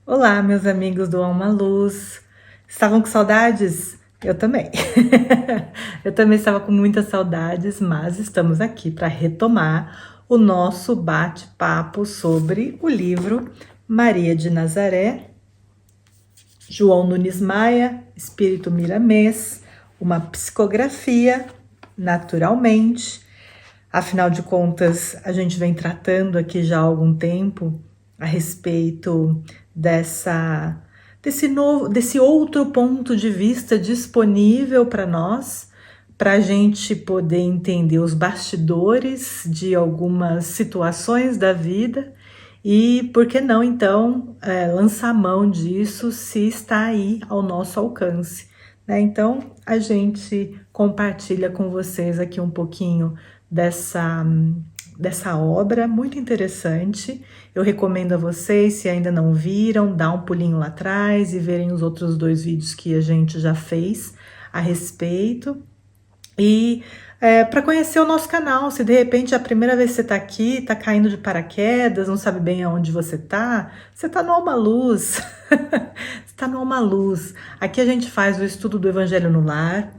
Olá, meus amigos do Alma Luz. Estavam com saudades? Eu também. Eu também estava com muitas saudades, mas estamos aqui para retomar o nosso bate-papo sobre o livro Maria de Nazaré, João Nunes Maia, Espírito Miramês, uma psicografia, naturalmente. Afinal de contas, a gente vem tratando aqui já há algum tempo a respeito desse outro ponto de vista disponível para nós, para a gente poder entender os bastidores de algumas situações da vida e, por que não, então, lançar mão disso se está aí ao nosso alcance, né? Então, a gente compartilha com vocês aqui um pouquinho dessa obra muito interessante. Eu recomendo a vocês, se ainda não viram, dar um pulinho lá atrás e verem os outros 2 vídeos que a gente já fez a respeito. E para conhecer o nosso canal, se de repente é a primeira vez que você está aqui, está caindo de paraquedas, não sabe bem aonde você está no Alma Luz. Você está no Alma Luz. Aqui a gente faz o estudo do Evangelho no Lar.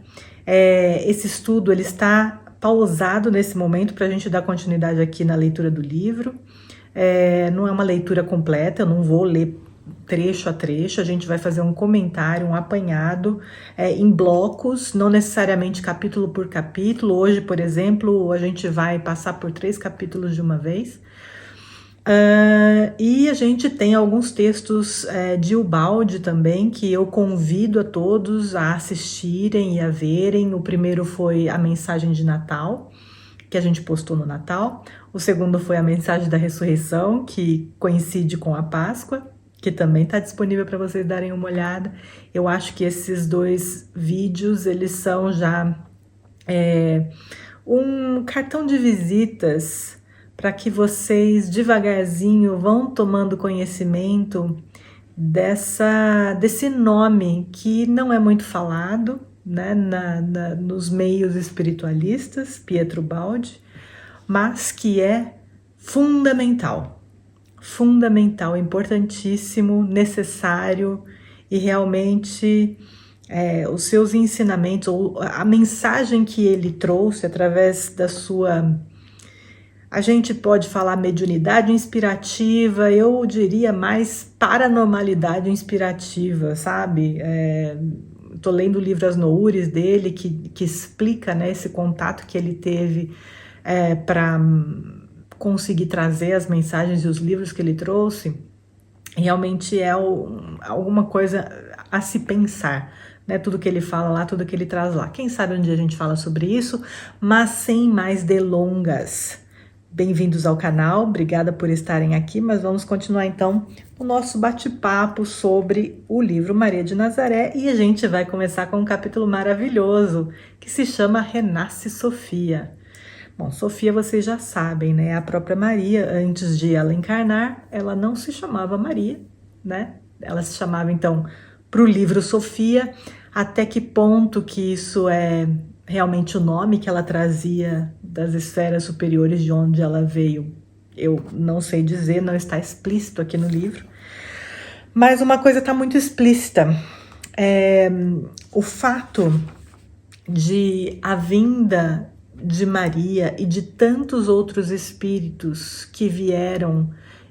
Esse estudo ele está pausado nesse momento para a gente dar continuidade aqui na leitura do livro. Não é uma leitura completa, eu não vou ler trecho a trecho, a gente vai fazer um comentário, um apanhado em blocos, não necessariamente capítulo por capítulo. Hoje, por exemplo, a gente vai passar por 3 capítulos de uma vez. E a gente tem alguns textos de Ubaldi também, que eu convido a todos a assistirem e a verem. O primeiro foi a mensagem de Natal, que a gente postou no Natal. O segundo foi a mensagem da ressurreição, que coincide com a Páscoa, que também está disponível para vocês darem uma olhada. Eu acho que esses 2 vídeos, eles são já um cartão de visitas para que vocês devagarzinho vão tomando conhecimento desse nome que não é muito falado, né, nos meios espiritualistas, Pietro Baldi, mas que é fundamental, importantíssimo, necessário e realmente os seus ensinamentos, ou a mensagem que ele trouxe através da sua, a gente pode falar mediunidade inspirativa, eu diria mais paranormalidade inspirativa, sabe? Tô lendo o livro As Noures dele, que explica, né, esse contato que ele teve para conseguir trazer as mensagens e os livros que ele trouxe. Realmente é alguma coisa a se pensar, né? Tudo que ele fala lá, tudo que ele traz lá. Quem sabe um dia a gente fala sobre isso, mas sem mais delongas. Bem-vindos ao canal, obrigada por estarem aqui, mas vamos continuar então o nosso bate-papo sobre o livro Maria de Nazaré e a gente vai começar com um capítulo maravilhoso que se chama Renasce Sofia. Bom, Sofia vocês já sabem, né? A própria Maria, antes de ela encarnar, ela não se chamava Maria, né? Ela se chamava então para o livro Sofia. Até que ponto que isso é realmente o nome que ela trazia das esferas superiores de onde ela veio, eu não sei dizer, não está explícito aqui no livro. Mas uma coisa está muito explícita, o fato de a vinda de Maria e de tantos outros espíritos que vieram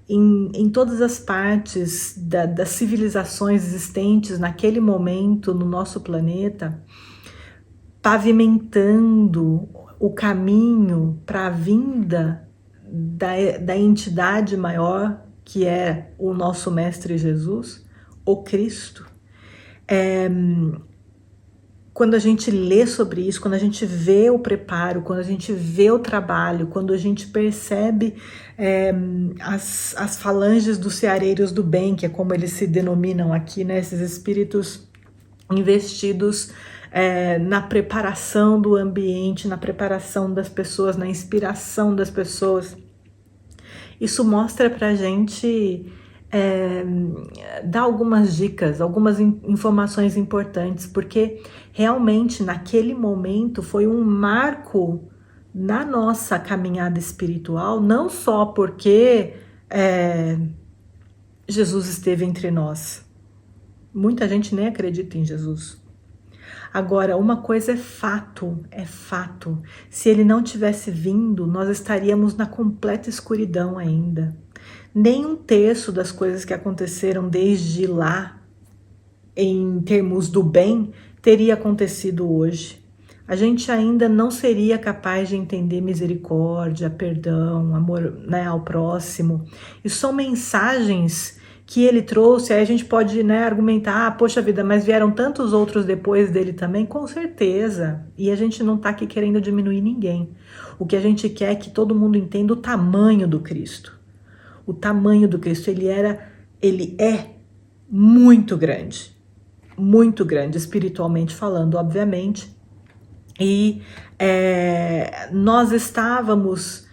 em todas as partes das civilizações existentes naquele momento no nosso planeta, pavimentando o caminho para a vinda da entidade maior, que é o nosso Mestre Jesus, o Cristo. Quando a gente lê sobre isso, quando a gente vê o preparo, quando a gente vê o trabalho, quando a gente percebe as falanges dos ceareiros do bem, que é como eles se denominam aqui, né, esses espíritos investidos na preparação do ambiente, na preparação das pessoas, na inspiração das pessoas, isso mostra pra gente dar algumas dicas, algumas informações importantes, porque realmente naquele momento foi um marco na nossa caminhada espiritual, não só porque Jesus esteve entre nós. Muita gente nem acredita em Jesus. Agora, uma coisa é fato, é fato. Se ele não tivesse vindo, nós estaríamos na completa escuridão ainda. Nem um terço das coisas que aconteceram desde lá, em termos do bem, teria acontecido hoje. A gente ainda não seria capaz de entender misericórdia, perdão, amor, né, ao próximo. E são mensagens que ele trouxe. Aí a gente pode, né, argumentar, poxa vida, mas vieram tantos outros depois dele também, com certeza. E a gente não está aqui querendo diminuir ninguém. O que a gente quer é que todo mundo entenda o tamanho do Cristo. O tamanho do Cristo, ele é muito grande, espiritualmente falando, obviamente. E nós estávamos,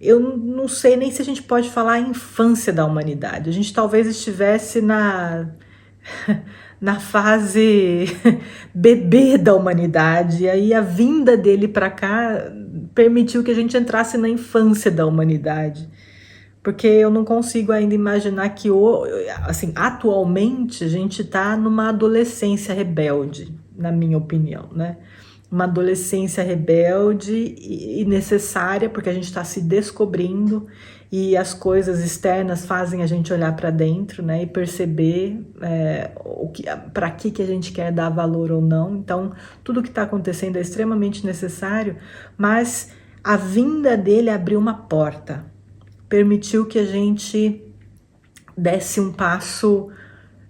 eu não sei nem se a gente pode falar a infância da humanidade. A gente talvez estivesse na fase bebê da humanidade. E aí a vinda dele para cá permitiu que a gente entrasse na infância da humanidade. Porque eu não consigo ainda imaginar que, assim, atualmente a gente está numa adolescência rebelde, na minha opinião, né? Uma adolescência rebelde e necessária, porque a gente está se descobrindo e as coisas externas fazem a gente olhar para dentro, né, e perceber para que a gente quer dar valor ou não. Então, tudo que está acontecendo é extremamente necessário, mas a vinda dele abriu uma porta, permitiu que a gente desse um passo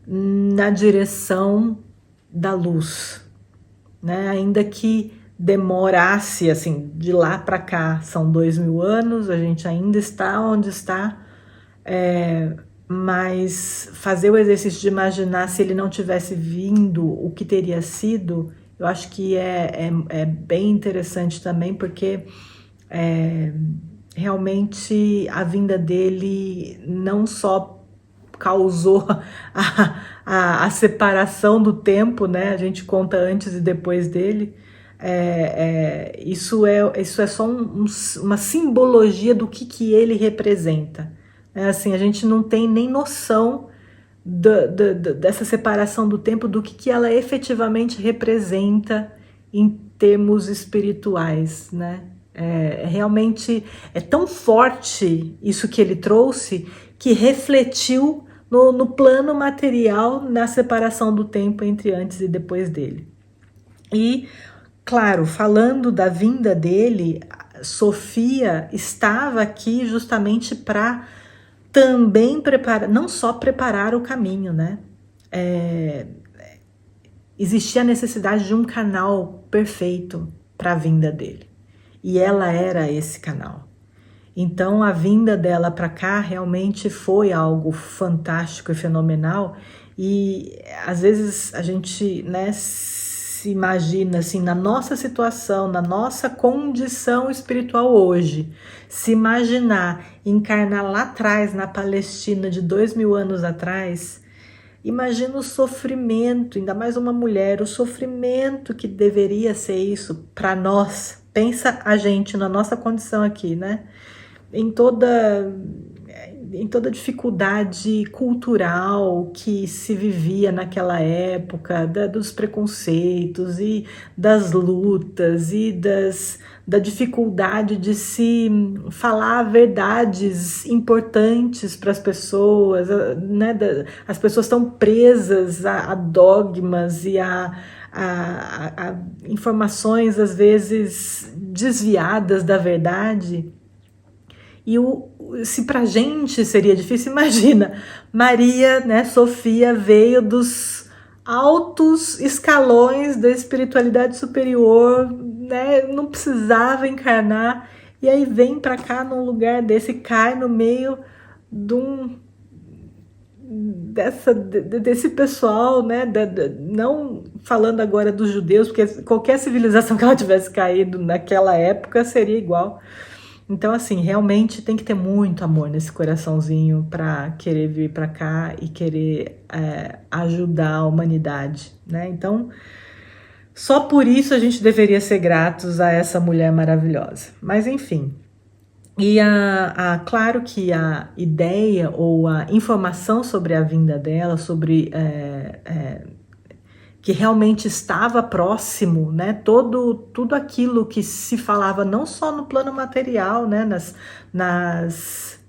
na direção da luz, né? Ainda que demorasse, assim, de lá para cá, são 2000 anos, a gente ainda está onde está, mas fazer o exercício de imaginar se ele não tivesse vindo, o que teria sido, eu acho que é bem interessante também, porque realmente a vinda dele não só causou a separação do tempo, né? A gente conta antes e depois dele. Isso é só uma simbologia do que ele representa. Assim, a gente não tem nem noção dessa separação do tempo, do que ela efetivamente representa em termos espirituais, né? Realmente é tão forte isso que ele trouxe que refletiu no plano material, na separação do tempo entre antes e depois dele. E, claro, falando da vinda dele, Sofia estava aqui justamente para também preparar, não só preparar o caminho, né? Existia a necessidade de um canal perfeito para a vinda dele. E ela era esse canal. Então a vinda dela para cá realmente foi algo fantástico e fenomenal. E às vezes a gente, né, se imagina assim, na nossa situação, na nossa condição espiritual hoje, se imaginar encarnar lá atrás, na Palestina de 2000 anos atrás, imagina o sofrimento, ainda mais uma mulher, o sofrimento que deveria ser isso para nós. Pensa a gente na nossa condição aqui, né? Em toda dificuldade cultural que se vivia naquela época, dos preconceitos e das lutas e da dificuldade de se falar verdades importantes para as pessoas, né? As pessoas estão presas a dogmas e a informações às vezes desviadas da verdade. E se pra gente seria difícil, imagina, Maria, né, Sofia veio dos altos escalões da espiritualidade superior, né, não precisava encarnar, e aí vem pra cá num lugar desse, cai no meio desse pessoal, né, não falando agora dos judeus, porque qualquer civilização que ela tivesse caído naquela época seria igual. Então, assim, realmente tem que ter muito amor nesse coraçãozinho para querer vir para cá e querer ajudar a humanidade, né? Então, só por isso a gente deveria ser gratos a essa mulher maravilhosa. Mas, enfim. E claro que a ideia ou a informação sobre a vinda dela, sobre que realmente estava próximo, né? Tudo aquilo que se falava não só no plano material, né? Nas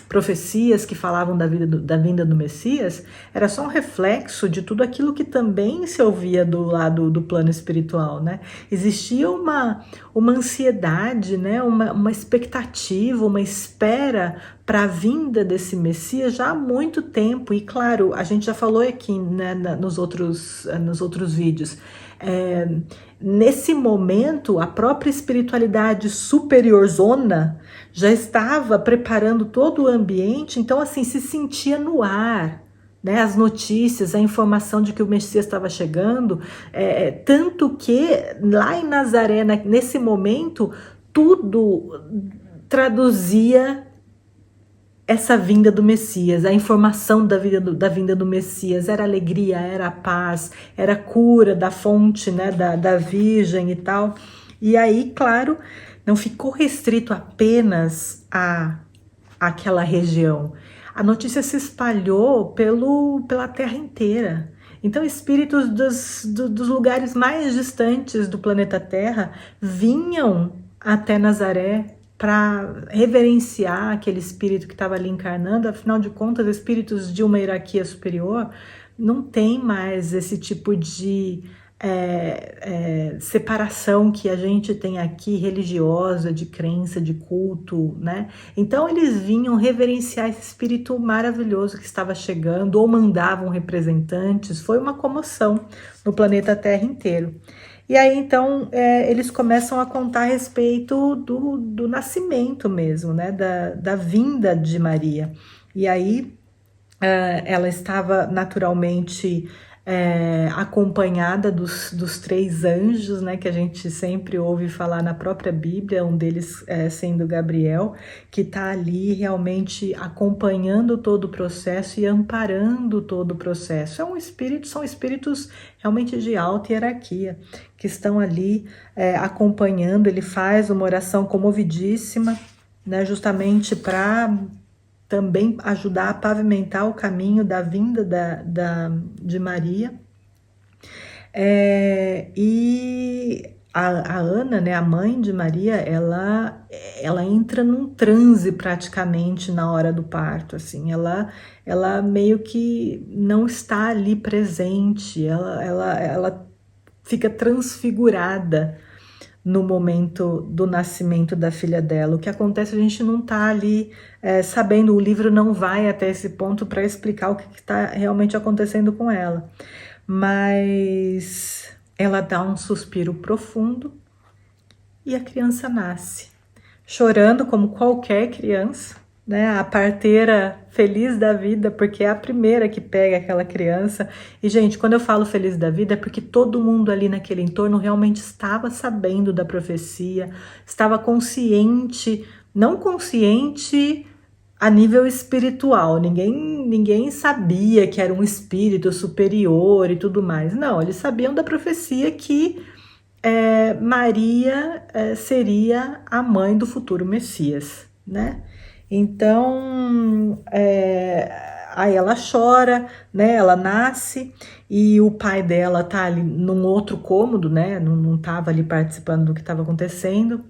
profecias que falavam da vinda do Messias, era só um reflexo de tudo aquilo que também se ouvia do lado do plano espiritual, né? Existia uma ansiedade, né? Uma expectativa, uma espera para a vinda desse Messias já há muito tempo. E claro, a gente já falou aqui, né, nos outros vídeos, nesse momento a própria espiritualidade superiorzona já estava preparando todo o ambiente, então assim, se sentia no ar, né, as notícias, a informação de que o Messias estava chegando, tanto que lá em Nazaré, nesse momento, tudo traduzia essa vinda do Messias, a informação da vinda do Messias, era alegria, era paz, era cura da fonte, né, da Virgem e tal. E aí, claro, não ficou restrito apenas àquela região. A notícia se espalhou pela terra inteira. Então, espíritos dos lugares mais distantes do planeta Terra vinham até Nazaré para reverenciar aquele espírito que estava ali encarnando. Afinal de contas, espíritos de uma hierarquia superior não tem mais esse tipo de separação que a gente tem aqui, religiosa, de crença, de culto, né? Então eles vinham reverenciar esse espírito maravilhoso que estava chegando, ou mandavam representantes. Foi uma comoção no planeta Terra inteiro. E aí, então, eles começam a contar a respeito do nascimento mesmo, né? Da vinda de Maria. E aí, ela estava naturalmente acompanhada dos três anjos, né? Que a gente sempre ouve falar na própria Bíblia, um deles sendo Gabriel, que está ali realmente acompanhando todo o processo e amparando todo o processo. São espíritos realmente de alta hierarquia, que estão ali acompanhando. Ele faz uma oração comovidíssima, né, justamente para também ajudar a pavimentar o caminho da vinda de Maria. E a Ana, né, a mãe de Maria, ela entra num transe praticamente na hora do parto, assim, ela meio que não está ali presente, ela fica transfigurada no momento do nascimento da filha dela. O que acontece, a gente não está ali sabendo, o livro não vai até esse ponto para explicar o que está realmente acontecendo com ela. Mas ela dá um suspiro profundo e a criança nasce, chorando como qualquer criança, né? A parteira feliz da vida, porque é a primeira que pega aquela criança. E, gente, quando eu falo feliz da vida, é porque todo mundo ali naquele entorno realmente estava sabendo da profecia, estava consciente, não consciente a nível espiritual, ninguém sabia que era um espírito superior e tudo mais. Não, eles sabiam da profecia que Maria seria a mãe do futuro Messias, né? Então, aí ela chora, né? Ela nasce e o pai dela tá ali num outro cômodo, né? Não estava ali participando do que estava acontecendo.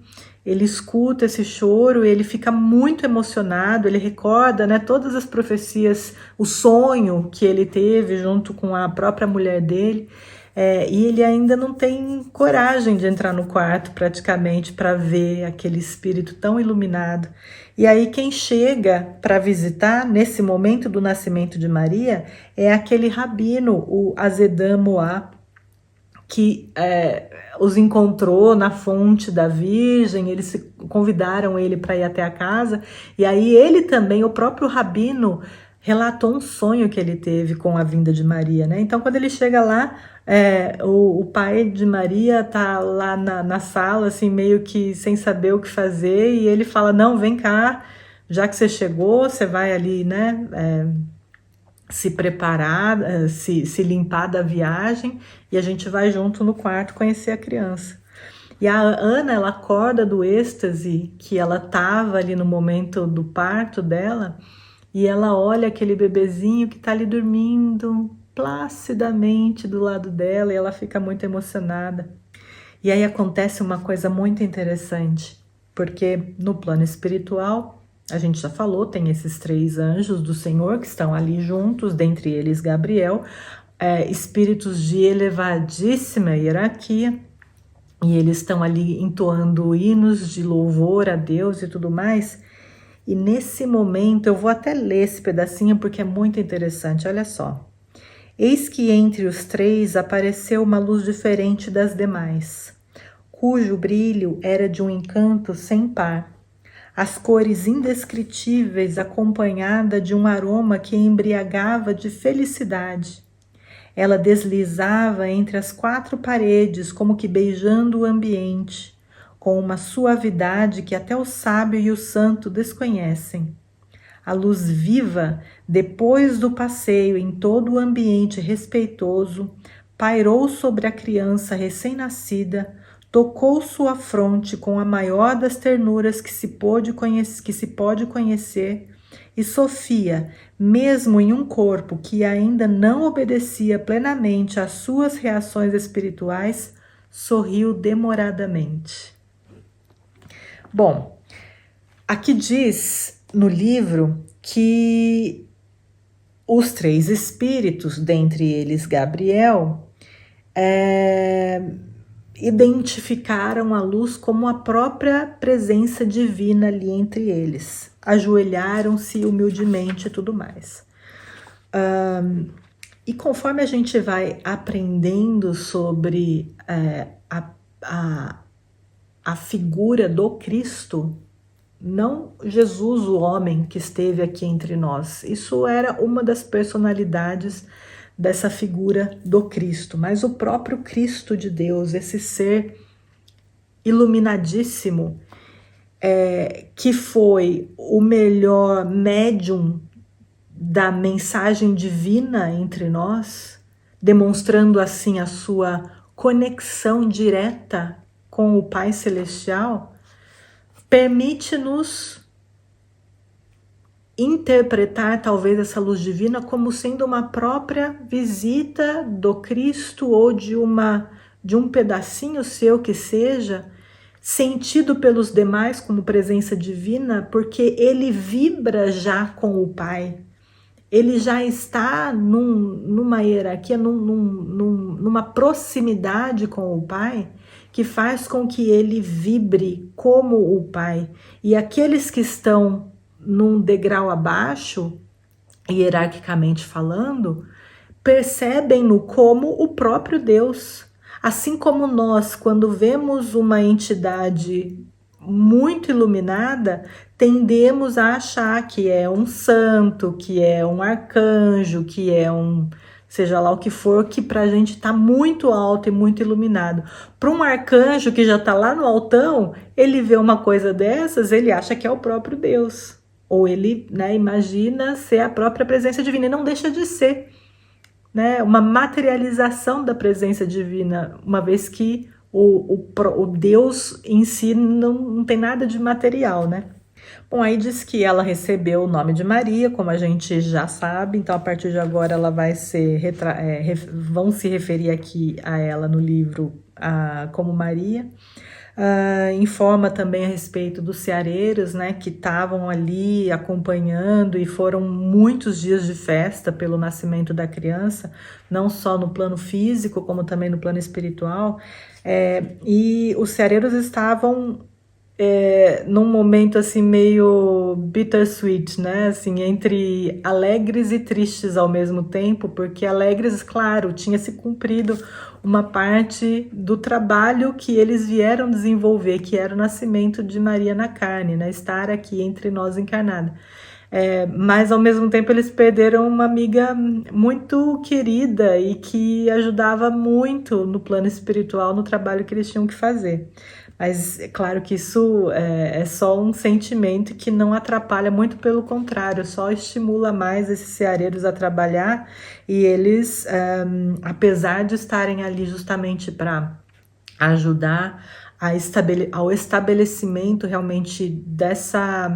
Ele escuta esse choro, ele fica muito emocionado, ele recorda, né, todas as profecias, o sonho que ele teve junto com a própria mulher dele. E ele ainda não tem coragem de entrar no quarto praticamente para ver aquele espírito tão iluminado. E aí quem chega para visitar nesse momento do nascimento de Maria é aquele rabino, o Azedã Moá, que os encontrou na fonte da Virgem. Eles convidaram ele para ir até a casa, e aí ele também, o próprio rabino, relatou um sonho que ele teve com a vinda de Maria, né? Então, quando ele chega lá, o pai de Maria tá lá na sala, assim, meio que sem saber o que fazer, e ele fala: não, vem cá, já que você chegou, você vai ali, né, se preparar, se limpar da viagem, e a gente vai junto no quarto conhecer a criança. E a Ana, ela acorda do êxtase que ela estava ali no momento do parto dela, e ela olha aquele bebezinho que está ali dormindo placidamente do lado dela, e ela fica muito emocionada. E aí acontece uma coisa muito interessante, porque no plano espiritual, a gente já falou, tem esses 3 anjos do Senhor que estão ali juntos, dentre eles Gabriel, espíritos de elevadíssima hierarquia, e eles estão ali entoando hinos de louvor a Deus e tudo mais. E nesse momento, eu vou até ler esse pedacinho porque é muito interessante, olha só. Eis que entre os 3 apareceu uma luz diferente das demais, cujo brilho era de um encanto sem par, as cores indescritíveis acompanhada de um aroma que embriagava de felicidade. Ela deslizava entre as 4 paredes, como que beijando o ambiente, com uma suavidade que até o sábio e o santo desconhecem. A luz viva, depois do passeio em todo o ambiente respeitoso, pairou sobre a criança recém-nascida, tocou sua fronte com a maior das ternuras que se pode conhecer, e Sofia, mesmo em um corpo que ainda não obedecia plenamente às suas reações espirituais, sorriu demoradamente. Bom, aqui diz no livro que os 3 espíritos, dentre eles Gabriel, identificaram a luz como a própria presença divina ali entre eles. Ajoelharam-se humildemente e tudo mais. E conforme a gente vai aprendendo sobre a figura do Cristo, não Jesus, o homem que esteve aqui entre nós, isso era uma das personalidades dessa figura do Cristo, mas o próprio Cristo de Deus, esse ser iluminadíssimo, que foi o melhor médium da mensagem divina entre nós, demonstrando assim a sua conexão direta com o Pai Celestial, permite-nos interpretar talvez essa luz divina como sendo uma própria visita do Cristo ou de um pedacinho seu que seja, sentido pelos demais como presença divina, porque ele vibra já com o Pai. Ele já está numa hierarquia, numa proximidade com o Pai, que faz com que ele vibre como o Pai. E aqueles que estão num degrau abaixo, hierarquicamente falando, percebem-no como o próprio Deus. Assim como nós, quando vemos uma entidade muito iluminada, tendemos a achar que é um santo, que é um arcanjo, que é seja lá o que for, que pra gente está muito alto e muito iluminado. Para um arcanjo que já está lá no altão, ele vê uma coisa dessas, ele acha que é o próprio Deus. Ou ele, imagina ser a própria presença divina, e não deixa de ser, uma materialização da presença divina, uma vez que o Deus em si não tem nada de material, Bom, aí diz que ela recebeu o nome de Maria, como a gente já sabe, então a partir de agora ela vai vão se referir aqui a ela no livro como Maria. Informa também a respeito dos ceareiros, que estavam ali acompanhando, e foram muitos dias de festa pelo nascimento da criança, não só no plano físico, como também no plano espiritual. E os ceareiros estavam num momento assim meio bittersweet, assim, entre alegres e tristes ao mesmo tempo, porque alegres, claro, tinha se cumprido uma parte do trabalho que eles vieram desenvolver, que era o nascimento de Maria na carne, estar aqui entre nós encarnada. Mas ao mesmo tempo eles perderam uma amiga muito querida e que ajudava muito no plano espiritual, no trabalho que eles tinham que fazer. Mas é claro que isso é só um sentimento que não atrapalha, muito pelo contrário, só estimula mais esses ceareiros a trabalhar, e eles, apesar de estarem ali justamente para ajudar ao estabelecimento realmente dessa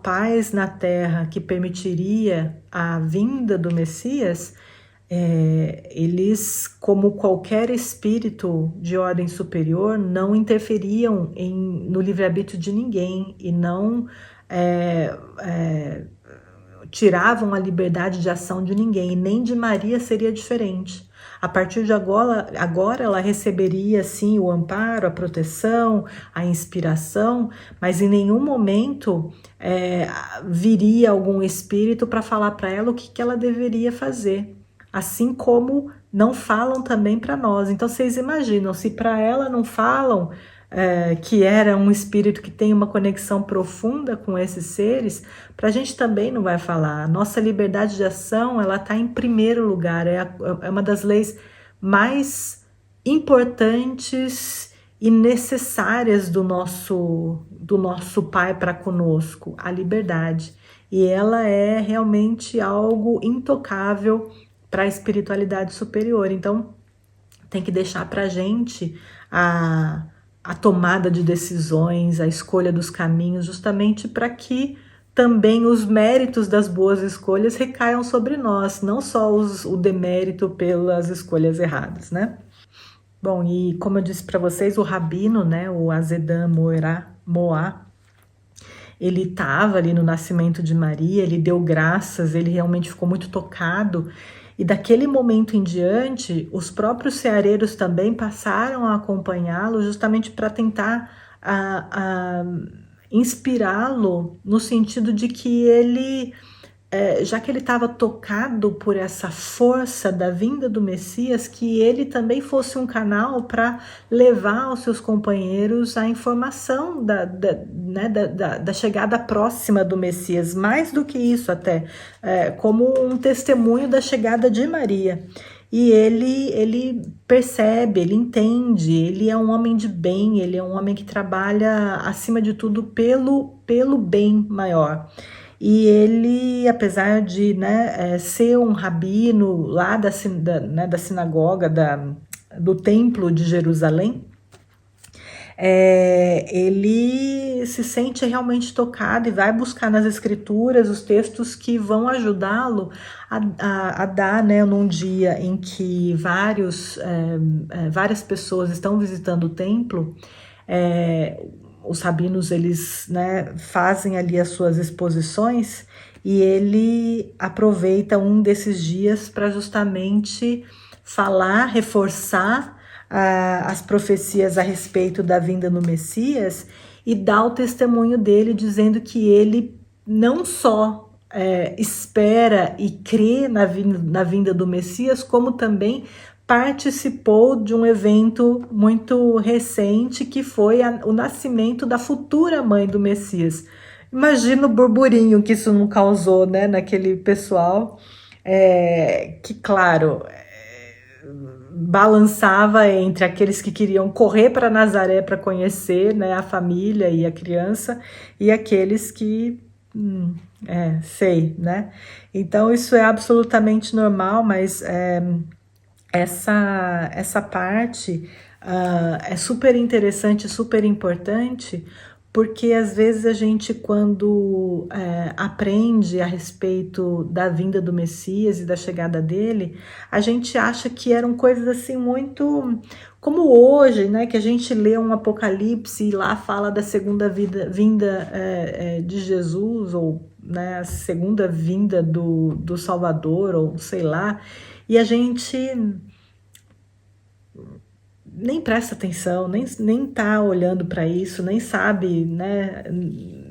paz na terra que permitiria a vinda do Messias, eles, como qualquer espírito de ordem superior, não interferiam no livre-arbítrio de ninguém e não tiravam a liberdade de ação de ninguém, nem de Maria seria diferente. A partir de agora ela receberia sim o amparo, a proteção, a inspiração, mas em nenhum momento viria algum espírito para falar para ela o que ela deveria fazer. Assim como não falam também para nós. Então vocês imaginam, se para ela não falam que era um espírito que tem uma conexão profunda com esses seres, para a gente também não vai falar. A nossa liberdade de ação, ela está em primeiro lugar, é uma das leis mais importantes e necessárias do nosso Pai para conosco, a liberdade. E ela é realmente algo intocável para a espiritualidade superior. Então, tem que deixar para a gente a tomada de decisões, a escolha dos caminhos, justamente para que também os méritos das boas escolhas recaiam sobre nós, não só o demérito pelas escolhas erradas, né? Bom, e como eu disse para vocês, o rabino, né, o Azedan Moá, ele estava ali no nascimento de Maria, ele deu graças, ele realmente ficou muito tocado. E daquele momento em diante, os próprios ceareiros também passaram a acompanhá-lo justamente para tentar inspirá-lo no sentido de que ele, já que ele estava tocado por essa força da vinda do Messias, que ele também fosse um canal para levar aos seus companheiros a informação da chegada próxima do Messias, mais do que isso até, como um testemunho da chegada de Maria. E ele percebe, ele entende, ele é um homem de bem, ele é um homem que trabalha acima de tudo pelo bem maior. E ele, apesar de ser um rabino lá da sinagoga, do templo de Jerusalém, ele se sente realmente tocado e vai buscar nas escrituras os textos que vão ajudá-lo a dar, num dia em que várias pessoas estão visitando o templo, os rabinos, eles fazem ali as suas exposições e ele aproveita um desses dias para justamente falar, reforçar as profecias a respeito da vinda do Messias e dar o testemunho dele dizendo que ele não só espera e crê na vinda do Messias, como também participou de um evento muito recente que foi o nascimento da futura mãe do Messias. Imagina o burburinho que isso não causou, naquele pessoal, que, claro, balançava entre aqueles que queriam correr para Nazaré para conhecer, a família e a criança, e aqueles que, Então isso é absolutamente normal, mas essa parte é super interessante, super importante, porque às vezes a gente, quando aprende a respeito da vinda do Messias e da chegada dele, a gente acha que eram coisas assim muito como hoje, que a gente lê um Apocalipse e lá fala da segunda vinda de Jesus, ou a segunda vinda do Salvador, ou sei lá, e a gente nem presta atenção, nem tá olhando para isso, nem sabe,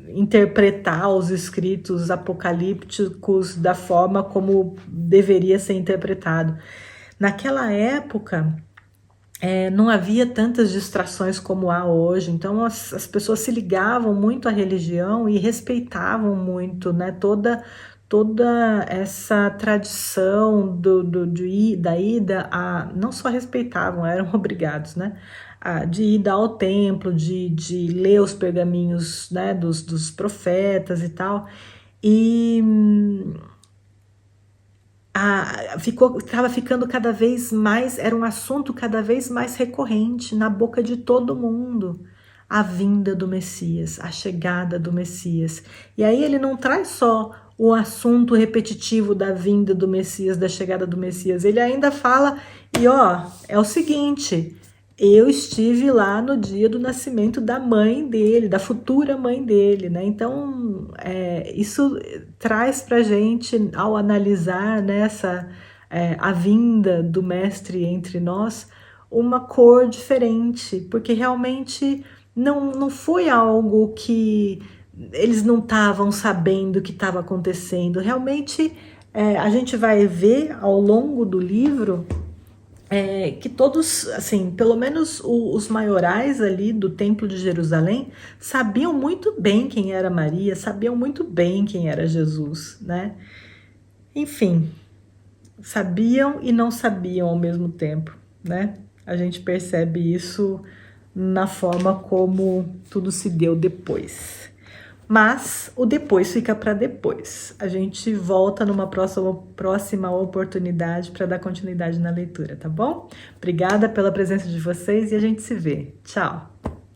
interpretar os escritos apocalípticos da forma como deveria ser interpretado. Naquela época, não havia tantas distrações como há hoje, então as pessoas se ligavam muito à religião e respeitavam muito, toda essa tradição da ida não só respeitavam, eram obrigados, de ida ao templo, de ler os pergaminhos, dos profetas e tal. E estava ficando cada vez mais, era um assunto cada vez mais recorrente na boca de todo mundo. A vinda do Messias, a chegada do Messias. E aí ele não traz só o assunto repetitivo da vinda do Messias, da chegada do Messias. Ele ainda fala, e ó, é o seguinte, eu estive lá no dia do nascimento da mãe dele, da futura mãe dele, né? Então, isso traz pra gente, ao analisar nessa, a vinda do mestre entre nós, uma cor diferente, porque realmente não foi algo que eles não estavam sabendo que estava acontecendo. Realmente, a gente vai ver ao longo do livro que todos, assim, pelo menos os maiorais ali do Templo de Jerusalém sabiam muito bem quem era Maria, sabiam muito bem quem era Jesus, né? Enfim, sabiam e não sabiam ao mesmo tempo, né? A gente percebe isso na forma como tudo se deu depois. Mas o depois fica para depois. A gente volta numa próxima oportunidade para dar continuidade na leitura, tá bom? Obrigada pela presença de vocês e a gente se vê. Tchau!